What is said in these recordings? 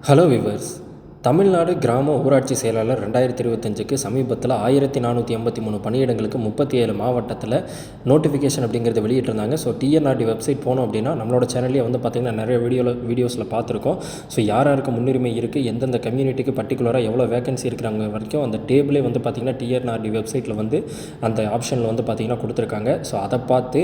Hello viewers. Tamil Nadu கிராம ஊராட்சி செயலாளர் 2025க்கு சமீபத்தில் 1483 பணியிடங்களுக்கு 37 மாவட்டத்தில் நோட்டிஃபிகேஷன் அப்படிங்கிறத வெளியிட்டிருந்தாங்க. ஸோ டிஎன்ஆர்டி வெப்சைட் போனோம் அப்படின்னா நம்மளோட சேனல்லே பார்த்திங்கன்னா நிறைய வீடியோஸில் பார்த்துருக்கோம். ஸோ யாருக்கு முன்னுரிமை இருக்குது, எந்தெந்த கம்யூனிட்டிக்கு பர்டிகுலராக எவ்வளோ வேகன்சி இருக்கிறாங்க வரைக்கும் அந்த டேபிளே பார்த்திங்கன்னா டிஎன்ஆர்டி வெப்சைட்டில் அந்த ஆப்ஷனில் பார்த்திங்கன்னா கொடுத்துருக்காங்க. ஸோ அதை பார்த்து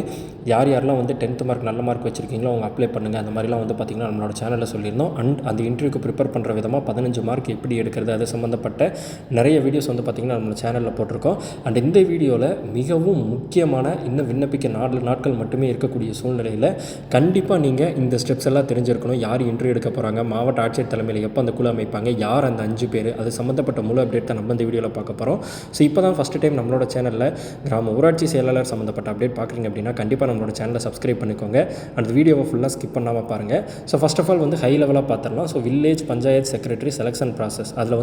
யாரெல்லாம் 10th மார்க் நல்ல மார்க் வச்சுருக்கீங்களோ அவங்க அப்ளை பண்ணுங்கள். அந்த மாதிரிலாம் பார்த்திங்கன்னா நம்மளோட சேனலில் சொல்லியிருந்தோம். அண்ட் அந்த இன்டர்வியூக்கு ப்ரிப்பேர் பண்ணுற விதமாக 15 மார்க் எப்படி எடுக்கிறது அது சம்மந்தப்பட்ட நிறைய வீடியோஸ் பார்த்திங்கன்னா நம்ம சேனலில் போட்டிருக்கோம். அண்ட் இந்த வீடியோவில் மிகவும் முக்கியமான இன்னும் விண்ணப்பிக்க 4 நாட்கள் மட்டுமே இருக்கக்கூடிய சூழ்நிலையில் கண்டிப்பாக நீங்கள் இந்த ஸ்டெப்ஸ் எல்லாம் தெரிஞ்சிருக்கணும். யார் இன்டர்வியூ எடுக்க போகிறாங்க, மாவட்ட ஆட்சியர் தலைமையில் எப்போ அந்த குழு அமைப்பாங்க, யார் அந்த 5 பேர், அது சம்மந்தப்பட்ட முழு அப்டேட் தான் நம்ம இந்த வீடியோவில் பார்க்க போகிறோம். ஸோ இப்போ தான் ஃபஸ்ட்டு டைம் நம்மளோட சேனலில் கிராம ஊராட்சி செயலாளர் சம்மந்தப்பட்ட அப்டேட் பார்க்குறீங்க அப்படின்னா கண்டிப்பாக நம்மளோட சேனலை சப்ஸ்கிரைப் பண்ணிக்கோங்க. அந்த வீடியோவை ஃபுல்லாக ஸ்கிப் பண்ணாமல் பாருங்கள். So first of all high லெவலாக பார்த்துடலாம். So village panchayat secretary selection process அதில்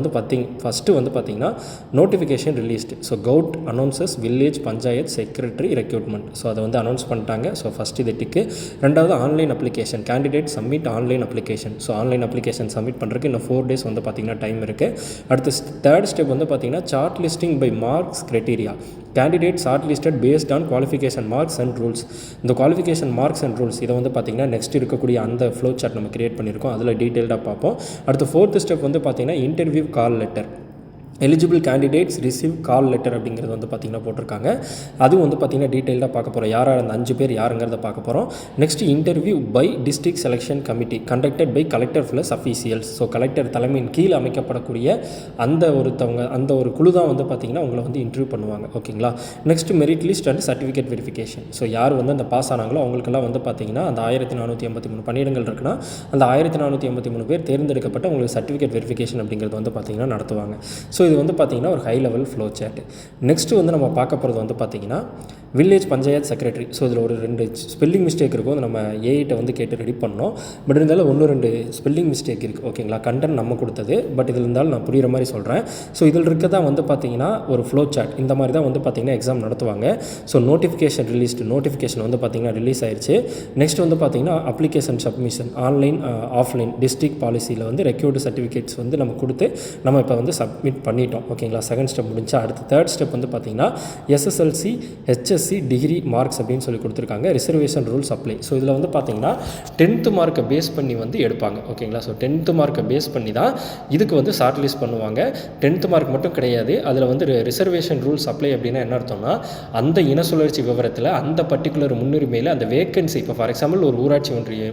ஃபஸ்ட்டு பார்த்திங்கன்னா notification released. So govt announces village panchayat secretary recruitment. So அதை அனௌன்ஸ் பண்ணிட்டாங்க. ஸோ ஃபஸ்ட்டு இது டிக்கு. ரெண்டாவது online application, candidate submit online application. So online application submit பண்ணுறதுக்கு இன்னும் 4 days பார்த்திங்கன்னா டைம் இருக்குது. அடுத்து தேர்ட் ஸ்டெப் பார்த்திங்கன்னா short listing by marks criteria. Candidate short listed based on qualification marks and rules. இந்த qualification marks and rules இதை பார்த்திங்கன்னா next இருக்கக்கூடிய அந்த ஃப்ளோ சார்ட் நம்ம கிரியேட் பண்ணியிருக்கோம். அதில் டீட்டெயில்டாக பார்ப்போம். அடுத்து 4th ஸ்டெப் பார்த்திங்கன்னா interview call letter. Eligible candidates receive call letter அப்படிங்கிறது பார்த்திங்கன்னா போட்டிருக்காங்க. அதுவும் பார்த்திங்கன்னா டீட்டெயிலாக பார்க்க போகிறோம். யார் அந்த 5 பேர் யாருங்கிறத பார்க்க போகிறோம். Next interview by district selection committee conducted by collector plus officials. So collector தலைமையின் கீழ் அமைக்கப்படக்கூடிய அந்த ஒரு குழு தான் பார்த்திங்கன்னா உங்களை இன்டர்வியூ பண்ணுவாங்க. ஓகேங்களா. Next merit list and certificate verification. So யார் அந்த பாஸ் ஆனாங்களோ அவங்களுக்கெல்லாம் பார்த்திங்கன்னா அந்த 1483 பணியிடங்கள் இருக்குன்னா அந்த 1483 பேர் தேர்ந்தெடுக்கப்பட்ட உங்களுக்கு சர்டிஃபிகேட் வெரிஃபிகேஷன் அப்படிங்கிறது பார்த்திங்கன்னா நடத்துவாங்க. ஸோ இது பார்த்திங்கன்னா ஒரு high level flow chart. Next நம்ம பார்க்க போகிறது பார்த்திங்கன்னா வில்லேஜ் பஞ்சாயத் செக்ரட்டரி. ஸோ இதில் ஒரு 2 ஸ்பெல்லிங் மிஸ்டேக் இருக்கும். நம்ம ஏஐட்ட கேட்டு ரெடி பண்ணோம். பட் இருந்தாலும் 1-2 ஸ்பெல்லிங் மிஸ்டேக் இருக்குது. ஓகேங்களா. கண்டென்ட் நம்ம கொடுத்தது, பட் இதில் இருந்தாலும் நான் புரிகிற மாதிரி சொல்கிறேன். ஸோ இதில் இருக்க தான் பார்த்திங்கன்னா ஒரு ஃப்ளோ சார்ட். இந்த மாதிரி தான் பார்த்திங்கன்னா எக்ஸாம் நடத்துவாங்க. ஸோ நோட்டிஃபிகேஷன் நோட்டிஃபிகேஷன் பார்த்திங்கன்னா ரிலீஸ் ஆயிடுச்சு. நெக்ஸ்ட் பார்த்திங்கன்னா application submission online offline district பாலிசியில் ரெக்யூர்டு சர்டிஃபிகேட்ஸ் நம்ம கொடுத்து நம்ம இப்போ சப்மிட் பண்ணிட்டோம். ஓகேங்களா. செகண்ட் ஸ்டெப் முடிஞ்சா அடுத்து தேர்ட் ஸ்டெப் பார்த்திங்கன்னா எஸ்எஸ்எல்சி ஹெச்எஸ்சி டிகிரி மார்க்ஸ் அப்படின்னு சொல்லி கொடுத்துருக்காங்க. Reservation rules apply. ஸோ இதில் பார்த்திங்கன்னா 10th மார்க்கை பேஸ் பண்ணி எடுப்பாங்க. ஓகேங்களா. ஸோ 10th மார்க்கை பேஸ் பண்ணி தான் இதுக்கு ஷார்ட் லிஸ்ட் பண்ணுவாங்க. 10th மார்க் மட்டும் கிடையாது. அதில் ரிசர்வேஷன் ரூல்ஸ் அப்ளை அப்படின்னா என்ன அர்த்தம்னா அந்த இன சுழற்சி விவரத்தில் அந்த பர்டிகுலர் முன்னுரிமையில் அந்த வேக்கன்சி, இப்போ ஃபார் எக்ஸாம்பிள்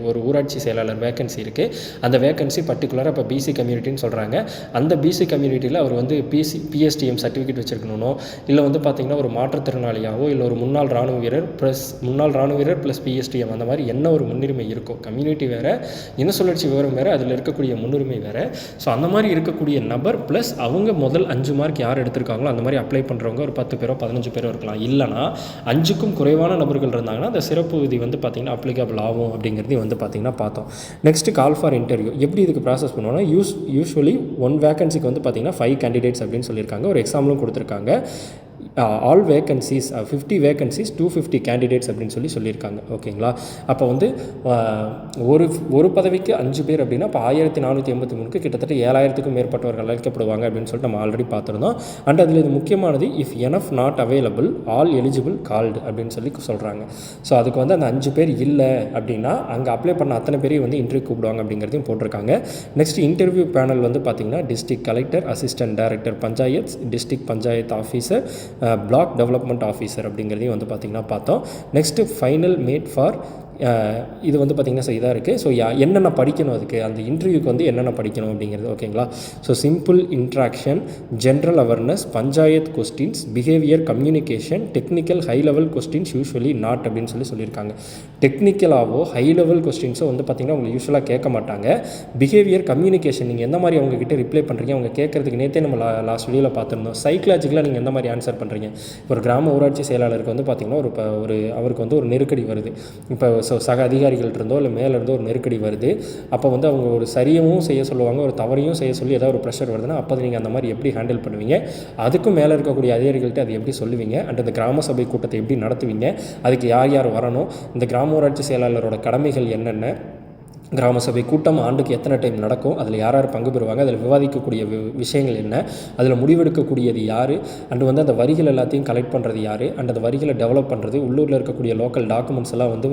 ஒரு ஊராட்சி செயலாளர் வேக்கன்சி இருக்குது. அந்த வேக்கன்சி பர்டிகுலராக இப்போ பிசி கம்யூனிட்டின்னு சொல்கிறாங்க. அந்த பிசி கம்யூனிட்டியில் அவர் பிஎஸ்டிஎம் சர்டிஃபிகேட் வச்சுருக்கணும்னோ இல்லை பார்த்திங்கன்னா ஒரு மாற்றுத்திறனாளியாவோ இல்லை ஒரு முன்னாள் ராணுவ வீரர் ப்ளஸ் பிஎஸ்டிஎம் அந்த மாதிரி என்ன ஒரு முன்னுரிமை இருக்கும். கம்யூனிட்டி வேறு, இன சுழற்சி விவரம் வேறு, அதில் இருக்கக்கூடிய முன்னுரிமை வேறு. ஸோ அந்த மாதிரி இருக்கக்கூடிய நபர் ப்ளஸ் அவங்க முதல் 5 மார்க் யார் எடுத்திருக்காங்களோ அந்த மாதிரி அப்ளை பண்ணுறவங்க ஒரு 10 பேரோ 15 பேரோ இருக்கலாம். இல்லைனா 5க்கும் குறைவான நபர்கள் இருந்தாங்கன்னா அந்த சிறப்பு விதி பார்த்திங்கன்னா அப்ளிகபிள் ஆகும் அப்படிங்கிறது பார்த்திங்கன்னா பார்த்தோம். Next call for interview. எப்படி இதுக்கு ப்ராசஸ் பண்ணுவோம்னா யூஸ்வலி 1 வேகன்சிக்கு பார்த்திங்கன்னா 5 கேண்டிடேட்ஸ் அப்படின்னு சொல்லியிருக்காங்க. ஒரு எக்ஸாம்பிளும் கொடுத்துருக்காங்க. ஆல் வேகன்சிஸ் 50 வேகன்சிஸ் 250 கேண்டிடேட்ஸ் அப்படின்னு சொல்லியிருக்காங்க. ஓகேங்களா. அப்போ ஒரு பதவிக்கு 5 பேர் அப்படின்னா இப்போ 1483க்கு கிட்டத்தட்ட 7000க்கும் மேற்பட்டவர்கள் அழைக்கப்படுவாங்க அப்படின்னு சொல்லிட்டு நம்ம ஆல்ரெடி பார்த்துருந்தோம். அண்ட் அதில் இது முக்கியமானது if enough not available all eligible called அப்படின்னு சொல்கிறாங்க. ஸோ அதுக்கு அந்த 5 பேர் இல்லை அப்படின்னா அங்கே அப்ளை பண்ண அத்தனை பேரையும் இன்டர்வியூ கூப்பிடுவாங்க அப்படிங்கிறதையும் போட்டிருக்காங்க. நெக்ஸ்ட் இன்டர்வியூ பேனல் பார்த்திங்கன்னா district collector, assistant director panchayat, district panchayat officer, black development officer அப்படிங்கிறதையும் பார்த்திங்கன்னா பார்த்தோம். நெக்ஸ்ட்டு ஃபைனல் மேட் ஃபார் இது பார்த்திங்கன்னா இதாக இருக்குது. ஸோ என்னென்ன படிக்கணும், அதுக்கு அந்த இன்டர்வியூக்கு என்னென்ன படிக்கணும் அப்படிங்கிறது. ஓகேங்களா. So simple interaction, general awareness, panchayat questions, behaviour, communication, technical high level questions usually not அப்படின்னு சொல்லியிருக்காங்க. டெக்னிக்கலாகவோ ஹை லெவல் கொஸ்டின்ஸோ பார்த்திங்கன்னா அவங்க யூஸ்வலாக கேட்க மாட்டாங்க. பிஹேவியர், கம்யூனிகேஷன் நீங்கள் எந்த மாதிரி அவங்ககிட்ட ரிப்ளை பண்ணுறீங்க, அவங்க கேட்குறதுக்கு நேற்றே நம்ம லாஸ்ட் வீடியோவில் பார்த்துருந்தோம். சைக்கலாஜிக்கலாக நீங்கள் எந்த மாதிரி ஆன்சர் பண்ணுறீங்க. ஒரு கிராம ஊராட்சி செயலாளருக்கு பார்த்திங்கன்னா அவருக்கு ஒரு நெருக்கடி வருது. இப்போ ஸோ சக அதிகாரிகள்ட்ட இருந்தோ இல்லை மேலே இருந்தோ ஒரு நெருக்கடி வருது. அப்போ அவங்க ஒரு சரியவும் செய்ய சொல்லுவாங்க, ஒரு தவறையும் செய்ய சொல்லி ஏதாவது ஒரு ப்ரெஷர் வருதுன்னா அப்போ நீங்கள் அந்த மாதிரி எப்படி ஹேண்டில் பண்ணுவீங்க, அதுக்கும் மேலே இருக்கக்கூடிய அதிகாரிகள்கிட்ட அதை எப்படி சொல்லுவீங்க, அண்ட் இந்த கிராம சபை கூட்டத்தை எப்படி நடத்துவீங்க, அதுக்கு யார் யார் வரணும், இந்த கிராம ஊராட்சி செயலாளரோட கடமைகள் என்னென்ன, கிராம சபை கூட்டம் ஆண்டுக்கு எத்தனை டைம் நடக்கும், அதில் யார் யார் பங்கு பெறுவாங்க, அதில் விவாதிக்கக்கூடிய விஷயங்கள் என்ன, அதில் முடிவெடுக்கக்கூடியது யார், அண்டு வந்து அந்த வரிகள் எல்லாத்தையும் கலெக்ட் பண்ணுறது யார், அண்ட் அந்த வரிகளை டெவலப் பண்ணுறது, உள்ளூரில் இருக்கக்கூடிய லோக்கல் டாக்குமெண்ட்ஸ் எல்லாம் வந்து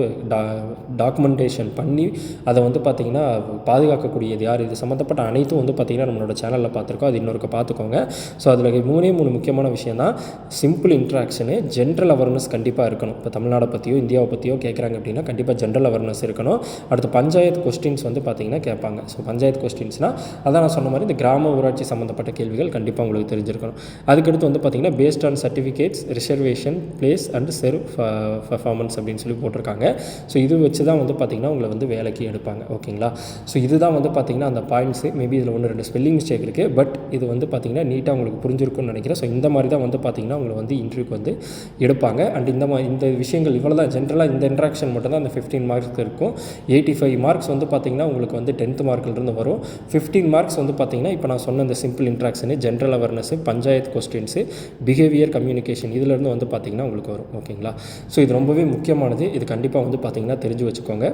டாக்குமெண்டேஷன் பண்ணி அதை வந்து பார்த்திங்கன்னா பாதுகாக்கக்கூடியது யார், இது சம்மந்தப்பட்ட அனைத்தும் வந்து பார்த்திங்கன்னா நம்மளோட சேனலில் பார்த்துருக்கோம். அது இன்னொருக்கு பார்த்துக்கோங்க. ஸோ அதில் 3 முக்கியமான விஷயம் தான். சிம்பிள் இன்ட்ராக்ஷனு, ஜென்ரல் அவேர்னஸ் கண்டிப்பாக இருக்கணும். இப்போ தமிழ்நாடை பற்றியோ இந்தியாவை பற்றியோ கேட்குறாங்க அப்படின்னா கண்டிப்பாக ஜென்ரல் அவேர்னஸ் இருக்கணும். அடுத்து பஞ்சாயத்து கொஸ்டின்ஸ் வந்து பார்த்திங்கன்னா கேட்பாங்க. ஸோ பஞ்சாயத்து கொஸ்டின்ஸ்னால் அதான் நான் சொன்ன மாதிரி இந்த கிராம ஊராட்சி சம்மந்தப்பட்ட கேள்விகள் கண்டிப்பாக உங்களுக்கு தெரிஞ்சிருக்கணும். அதுக்கடுத்து வந்து பார்த்திங்கன்னா based on certificates, reservation, place and serve performance அப்படின்னு சொல்லி போட்டிருக்காங்க. ஸோ இது வச்சு தான் வந்து பார்த்திங்கன்னா உங்களை வந்து வேலைக்கு எடுப்பாங்க. ஓகேங்களா? ஸோ இதுதான் வந்து பார்த்திங்கன்னா அந்த பாயிண்ட்ஸு. மேபி இதில் 1-2 ஸ்பெல்லிங் மிஸ்டேக் இருக்குது. பட் இது வந்து பார்த்திங்கன்னா நீட்டாக உங்களுக்கு புரிஞ்சிருக்கும்னு நினைக்கிறேன். ஸோ இந்த மாதிரி தான் வந்து பார்த்திங்கன்னா உங்களை வந்து இன்டர்வியூக்கு வந்து எடுப்பாங்க. அண்ட் இந்த விஷயங்கள் இவ்வளோ தான். ஜென்ரலாக இந்த இன்ட்ராக்ஷன் மட்டும் தான் அந்த 15 மார்க்ஸ்க்கு இருக்கும். 85 மார்க்ஸ் வந்து பார்த்திங்கன்னா உங்களுக்கு வந்து 10th மார்க்கிலிருந்து வரும். 15 மார்க்ஸ் வந்து பார்த்திங்கன்னா இப்போ நான் சொன்ன இந்த simple interaction, general awareness, panchayat questions, behaviour, communication இதிலேருந்து வந்து பார்த்திங்கன்னா உங்களுக்கு வரும். ஓகேங்களா? ஸோ இது ரொம்பவே முக்கியமானது. இது கண்டிப்பாக வந்து பார்த்திங்கன்னா தெரிஞ்சு வச்சுக்கோங்க.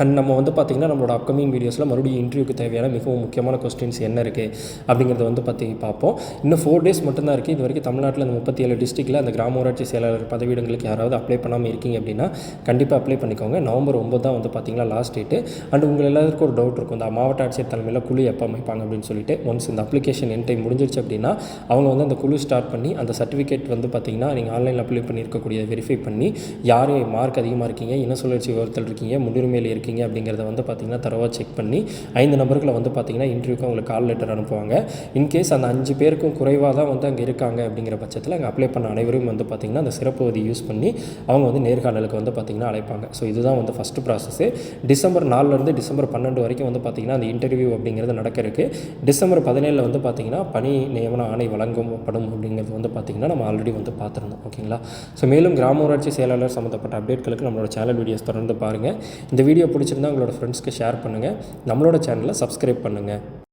அண்ட் நம்ம வந்து பார்த்திங்கன்னா நம்மளோட அப்கமிங் வீடியோஸில் மறுபடியும் இன்டர்வியூக்கு தேவையான மிகவும் முக்கியமான கொஸ்டின்ஸ் என்ன இருக்குது அப்படிங்கிறத வந்து பார்ப்போம். இன்னும் 4 days மட்டும்தான் இருக்குது. இது வரைக்கும் தமிழ்நாட்டில் இந்த 37 டிஸ்ட்ரிக்டில் அந்த கிராம ஊராட்சி செயலாளர் பதவியிடங்களுக்கு யாராவது அப்ளை பண்ணாமல் இருக்கீங்க அப்படின்னா கண்டிப்பாக அப்ளை பண்ணிக்கோங்க. நவம்பர் 9 தான் வந்து பார்த்திங்கன்னா லாஸ்ட் டேட்டு. அண்ட் உங்கள் எல்லாருக்கும் ஒரு டவுட் இருக்கும், இந்த மாவட்ட ஆட்சியர் தலைமையில் குழு எப்போ அமைப்பாங்க அப்படின்னு சொல்லிட்டு. ஒன்ஸ் இந்த அப்ளிகேஷன் என் டைம் முடிஞ்சிருச்சு அப்படின்னா அவங்க வந்து அந்த குழு ஸ்டார்ட் பண்ணி அந்த சர்டிஃபிகேட் வந்து பார்த்திங்கன்னா நீங்கள் ஆன்லைனில் அப்ளை பண்ணியிருக்கக்கூடிய வெரிஃபை பண்ணி யார் மார்க் அதிகமாக இருக்கீங்க, இன சுழற்சி விவரத்தில் இருக்கீங்க, முன்னுரிமையில் இருக்கீங்க அப்படிங்கிறத வந்து பார்த்திங்கன்னா தரவாக செக் பண்ணி 5 நபர்களை வந்து பார்த்திங்கன்னா இன்டர்வியூக்கு உங்களுக்கு கால் லெட்டர் அனுப்புவாங்க. இன்கேஸ் அந்த 5 பேருக்கும் குறைவாக தான் வந்து அங்கே இருக்காங்க அப்படிங்கிற பட்சத்தில் அங்கே அப்ளை பண்ண அனைவரும் வந்து பார்த்திங்கன்னா அந்த சிறப்பு வதி யூஸ் பண்ணி அவங்க வந்து நேர்காணலுக்கு வந்து பார்த்திங்கன்னா அழைப்பாங்க. ஸோ இதுதான் வந்து ஃபஸ்ட்டு ப்ராசஸ்ஸு. டிசம்பர் 4லேருந்து டிசம்பர் 12 வரைக்கும் வந்து பார்த்திங்கன்னா அந்த இன்டர்வியூ அப்படிங்கிறது நடக்கிறதுக்கு. டிசம்பர் 17 வந்து பார்த்திங்கன்னா பணி நியமன ஆணை வழங்கப்படும் அப்படிங்கிறது வந்து பார்த்திங்கன்னா நம்ம ஆல்ரெடி வந்து பார்த்துருந்தோம். ஓகேங்களா? ஸோ மேலும் கிராம ஊராட்சி செயலாளர் சம்மந்தப்பட்ட அப்டேட்களுக்கு நம்மளோட சேனல் வீடியோஸ் தொடர்ந்து பாருங்கள். இந்த வீடியோ பிடிச்சிருந்தா உங்களோட ஃப்ரெண்ட்ஸ்க்கு ஷேர் பண்ணுங்கள். நம்மளோட சேனலை சப்ஸ்கிரைப் பண்ணுங்கள்.